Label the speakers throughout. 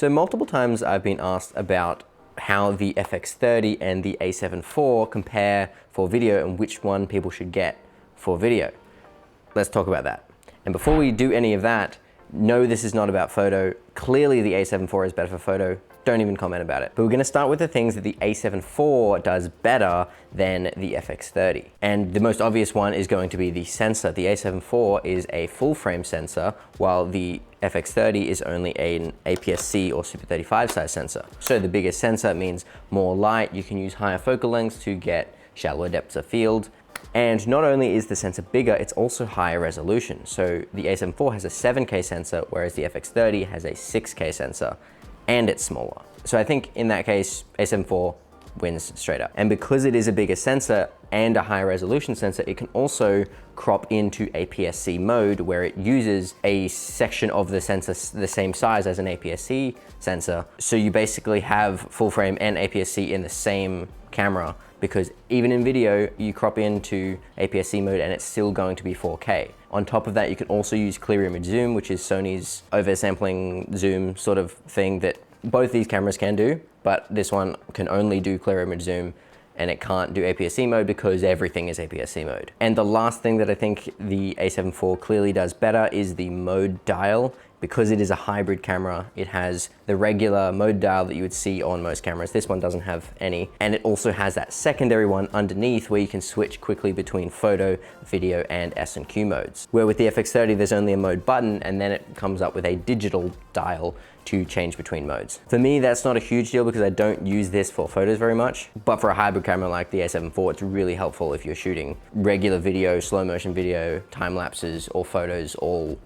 Speaker 1: So multiple times I've been asked about how the FX30 and the A7 IV compare for video and which one people should get for video. Let's talk about that. And before we do any of that, no, this is not about photo. Clearly the A7 IV is better for photo. Don't even comment about it. But we're gonna start with the things that the A7 IV does better than the FX30. And the most obvious one is going to be the sensor. The A7 IV is a full frame sensor, while the FX30 is only an APS-C or Super 35 size sensor. So the bigger sensor means more light. You can use higher focal lengths to get shallower depths of field. And not only is the sensor bigger, it's also higher resolution. So the A7 IV has a 7K sensor, whereas the FX30 has a 6K sensor, and it's smaller. So I think in that case, A7 IV wins straight up. And because it is a bigger sensor and a higher resolution sensor, it can also crop into APS-C mode, where it uses a section of the sensor the same size as an APS-C sensor. So you basically have full frame and APS-C in the same camera, because even in video, you crop into APS-C mode and it's still going to be 4K. On top of that, you can also use clear image zoom, which is Sony's oversampling zoom sort of thing that both these cameras can do, but this one can only do clear image zoom and it can't do APS-C mode because everything is APS-C mode. And the last thing that I think the A7 IV clearly does better is the mode dial. Because it is a hybrid camera, it has the regular mode dial that you would see on most cameras. This one doesn't have any. And it also has that secondary one underneath where you can switch quickly between photo, video, and S&Q modes. Where with the FX30, there's only a mode button, and then it comes up with a digital dial to change between modes. For me, that's not a huge deal because I don't use this for photos very much. But for a hybrid camera like the A7 IV, it's really helpful if you're shooting regular video, slow motion video, time lapses, or photos all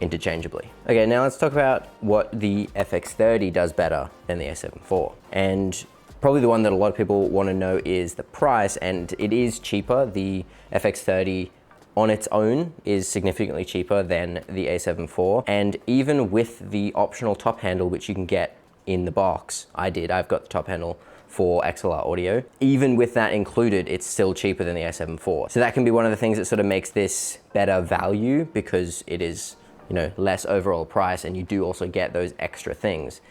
Speaker 1: interchangeably. Okay, now let's talk about what the FX30 does better than the A7 IV. And probably the one that a lot of people want to know is the price, and it is cheaper. The FX30 on its own is significantly cheaper than the A7 IV. And even with the optional top handle, which you can get in the box, I've got the top handle for XLR audio. Even with that included, it's still cheaper than the A7 IV. So that can be one of the things that sort of makes this better value, because it is, you know, less overall price, and you do also get those extra things,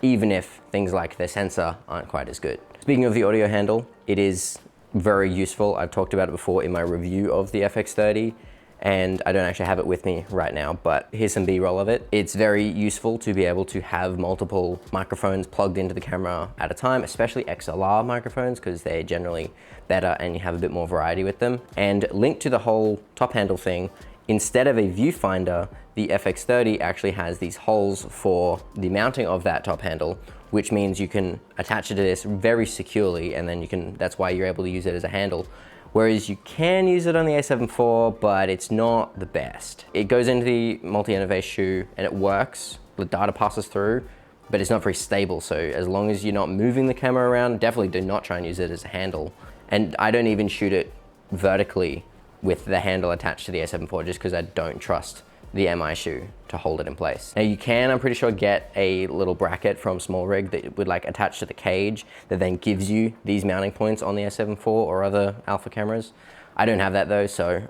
Speaker 1: even if things like the sensor aren't quite as good. Speaking of the audio handle, it is very useful. I've talked about it before in my review of the FX30, and I don't actually have it with me right now, but here's some B-roll of it. It's very useful to be able to have multiple microphones plugged into the camera at a time, especially XLR microphones, because they're generally better and you have a bit more variety with them. And linked to the whole top handle thing, instead of a viewfinder, the FX30 actually has these holes for the mounting of that top handle, which means you can attach it to this very securely, and then that's why you're able to use it as a handle. Whereas you can use it on the A7 IV, but it's not the best. It goes into the multi-interface shoe and it works, the data passes through, but it's not very stable. So as long as you're not moving the camera around, definitely do not try and use it as a handle. And I don't even shoot it vertically with the handle attached to the A7 IV, just because I don't trust the MI shoe to hold it in place. Now you can, I'm pretty sure, get a little bracket from SmallRig that would like attach to the cage that then gives you these mounting points on the A7 IV or other Alpha cameras. I don't have that though, so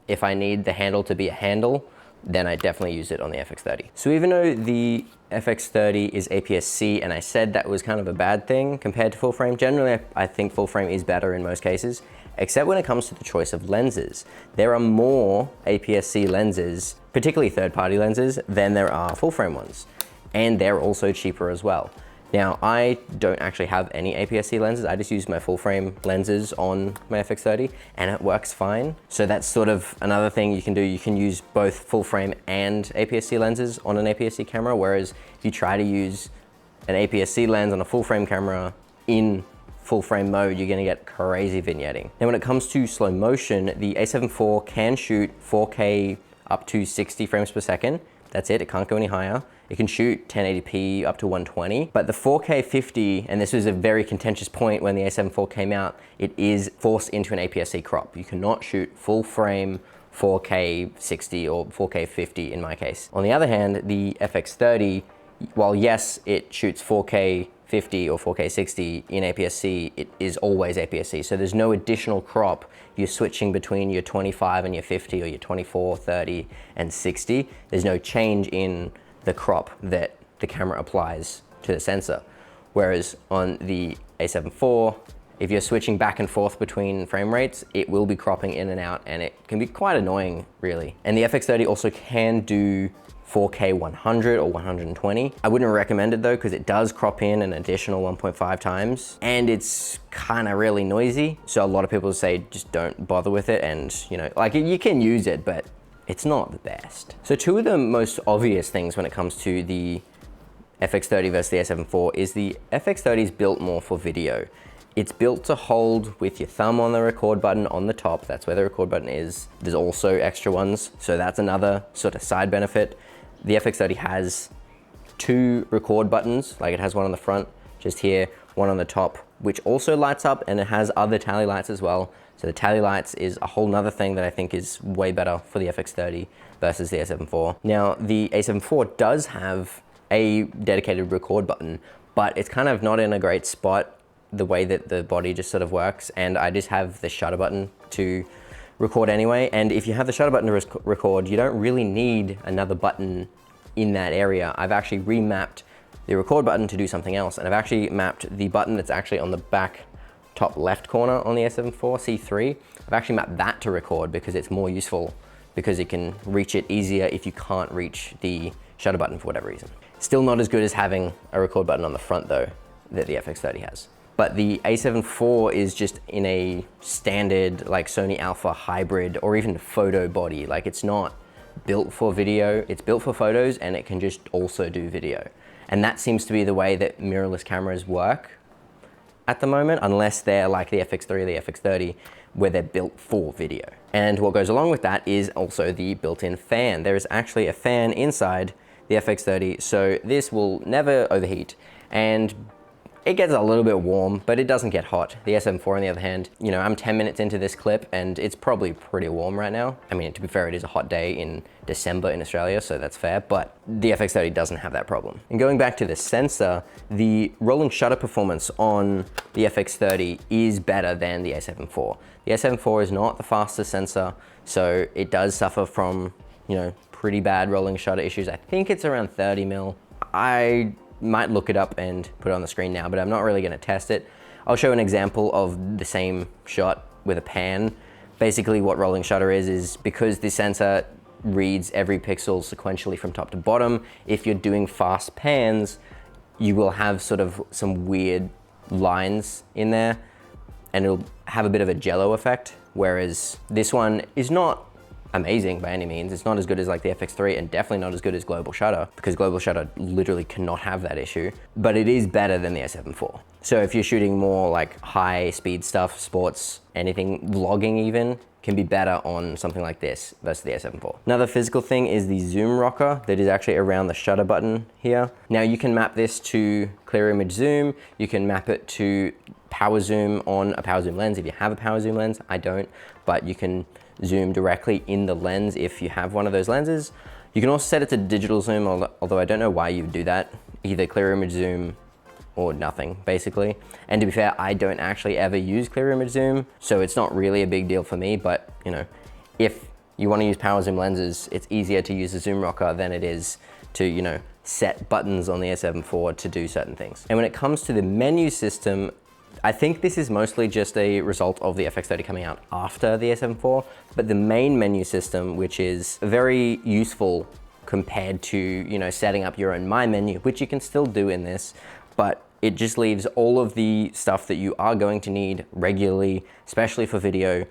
Speaker 1: if I need the handle to be a handle, then I definitely use it on the FX30. So even though the FX30 is APS-C, and I said that was kind of a bad thing compared to full frame, generally I think full frame is better in most cases, except when it comes to the choice of lenses. There are more APS-C lenses, particularly third-party lenses, than there are full frame ones. And they're also cheaper as well. Now, I don't actually have any APS-C lenses. I just use my full frame lenses on my FX30 and it works fine. So that's sort of another thing you can do. You can use both full frame and APS-C lenses on an APS-C camera, whereas if you try to use an APS-C lens on a full frame camera in full frame mode, you're gonna get crazy vignetting. Now, when it comes to slow motion, the A7 IV can shoot 4K up to 60 frames per second. That's it can't go any higher. It can shoot 1080p up to 120, but the 4K 50, and this was a very contentious point when the A7 IV came out, it is forced into an APS-C crop. You cannot shoot full frame 4K 60 or 4K 50 in my case. On the other hand, the FX30, while yes, it shoots 4K 50 or 4K 60 in APS-C, it is always APS-C. So there's no additional crop. You're switching between your 25 and your 50 or your 24, 30, and 60. There's no change in the crop that the camera applies to the sensor. Whereas on the A7 IV, if you're switching back and forth between frame rates, it will be cropping in and out, and it can be quite annoying, really. And the FX30 also can do 4K 100 or 120. I wouldn't recommend it though, because it does crop in an additional 1.5 times, and it's kind of really noisy. So a lot of people say just don't bother with it, and you know, like you can use it, but it's not the best. So two of the most obvious things when it comes to the FX30 versus the A7 IV is the FX30 is built more for video. It's built to hold with your thumb on the record button on the top. That's where the record button is. There's also extra ones, so that's another sort of side benefit. The FX30 has two record buttons, like it has one on the front, just here, one on the top, which also lights up, and it has other tally lights as well. So the tally lights is a whole nother thing that I think is way better for the FX30 versus the A7 IV. Now, the A7 IV does have a dedicated record button, but it's kind of not in a great spot the way that the body just sort of works, and I just have the shutter button to record anyway. And if you have the shutter button to record, you don't really need another button in that area. I've actually remapped the record button to do something else, and I've actually mapped the button that's actually on the back top left corner on the A7 IV C3. I've actually mapped that to record because it's more useful, because it can reach it easier if you can't reach the shutter button for whatever reason. Still not as good as having a record button on the front though, that the FX30 has. But the A7 IV is just in a standard like Sony Alpha hybrid or even photo body. Like it's not built for video, it's built for photos, and it can just also do video. And that seems to be the way that mirrorless cameras work at the moment, unless they're like the FX3 or the FX30, where they're built for video. And what goes along with that is also the built-in fan. There is actually a fan inside the FX30, so this will never overheat, and it gets a little bit warm, but it doesn't get hot. The A7 IV, on the other hand, you know, I'm 10 minutes into this clip and it's probably pretty warm right now. I mean, to be fair, it is a hot day in December in Australia, so that's fair, but the FX30 doesn't have that problem. And going back to the sensor, the rolling shutter performance on the FX30 is better than the A7 IV. The A7 IV is not the fastest sensor, so it does suffer from, you know, pretty bad rolling shutter issues. I think it's around 30 mil. I might look it up and put it on the screen now, but I'm not really gonna test it. I'll show an example of the same shot with a pan. Basically what rolling shutter is because the sensor reads every pixel sequentially from top to bottom, if you're doing fast pans, you will have sort of some weird lines in there, and it'll have a bit of a jello effect, whereas this one is not amazing by any means. It's not as good as like the FX3, and definitely not as good as Global Shutter, because Global Shutter literally cannot have that issue, but it is better than the A7 IV. So if you're shooting more like high speed stuff, sports, anything, vlogging even, can be better on something like this versus the A7 IV. Another physical thing is the zoom rocker that is actually around the shutter button here. Now you can map this to clear image zoom, you can map it to power zoom on a power zoom lens if you have a power zoom lens. I don't, but you can zoom directly in the lens if you have one of those lenses. You can also set it to digital zoom, although I don't know why you would do that. Either clear image zoom or nothing, basically. And to be fair, I don't actually ever use clear image zoom, so it's not really a big deal for me, but you know, if you want to use power zoom lenses, it's easier to use a zoom rocker than it is to, you know, set buttons on the A7 IV to do certain things. And when it comes to the menu system, I think this is mostly just a result of the FX30 coming out after the A7 IV, but the main menu system, which is very useful compared to, you know, setting up your own My Menu, which you can still do in this, but it just leaves all of the stuff that you are going to need regularly, especially for video,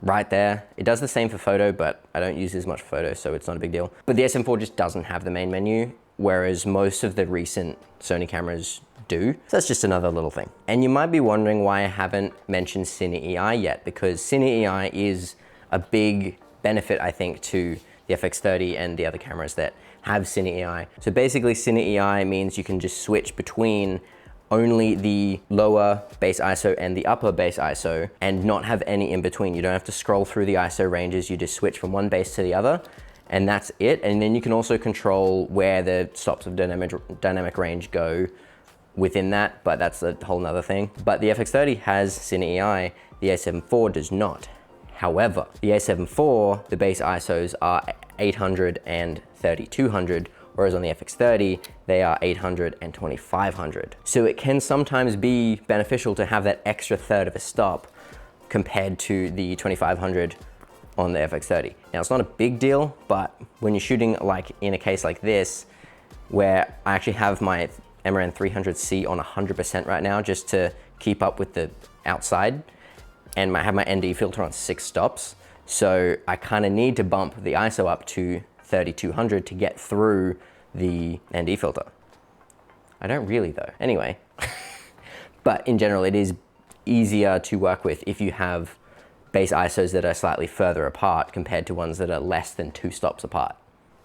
Speaker 1: right there. It does the same for photo, but I don't use as much photo, so it's not a big deal. But the A7 IV just doesn't have the main menu, whereas most of the recent Sony cameras do. So that's just another little thing. And you might be wondering why I haven't mentioned Cine EI yet, because Cine EI is a big benefit, I think, to the FX30 and the other cameras that have Cine EI. So basically Cine EI means you can just switch between only the lower base ISO and the upper base ISO and not have any in between. You don't have to scroll through the ISO ranges, you just switch from one base to the other, and that's it. And then you can also control where the stops of dynamic range go within that, but that's a whole nother thing. But the FX30 has Cine EI, the A7 IV does not. However, the A7 IV, the base ISOs are 800 and 3200, whereas on the FX30, they are 800 and 2500. So it can sometimes be beneficial to have that extra third of a stop compared to the 2500 on the FX30. Now it's not a big deal, but when you're shooting like in a case like this, where I actually have my Amaran 300C on 100% right now just to keep up with the outside, and I have my ND filter on 6 stops. So I kind of need to bump the ISO up to 3200 to get through the ND filter. I don't really though, anyway. But in general, it is easier to work with if you have base ISOs that are slightly further apart compared to ones that are less than 2 stops apart.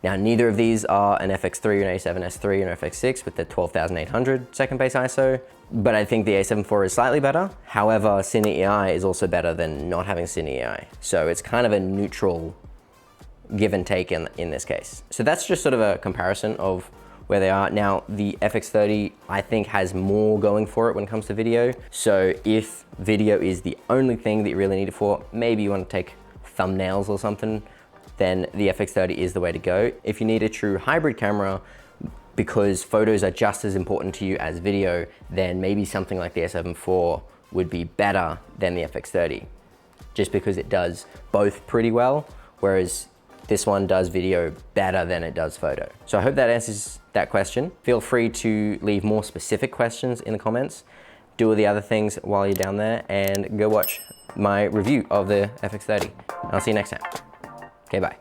Speaker 1: Now, neither of these are an FX3, an A7S3, and an FX6 with the 12,800 second base ISO, but I think the A7 IV is slightly better. However, Cine EI is also better than not having Cine EI. So it's kind of a neutral give and take in this case. So that's just sort of a comparison of where they are. Now, the FX30, I think, has more going for it when it comes to video. So if video is the only thing that you really need it for, maybe you want to take thumbnails or something, then the FX30 is the way to go. If you need a true hybrid camera, because photos are just as important to you as video, then maybe something like the A7 IV would be better than the FX30, just because it does both pretty well, whereas this one does video better than it does photo. So I hope that answers that question. Feel free to leave more specific questions in the comments. Do all the other things while you're down there, and go watch my review of the FX30. I'll see you next time. Okay, bye.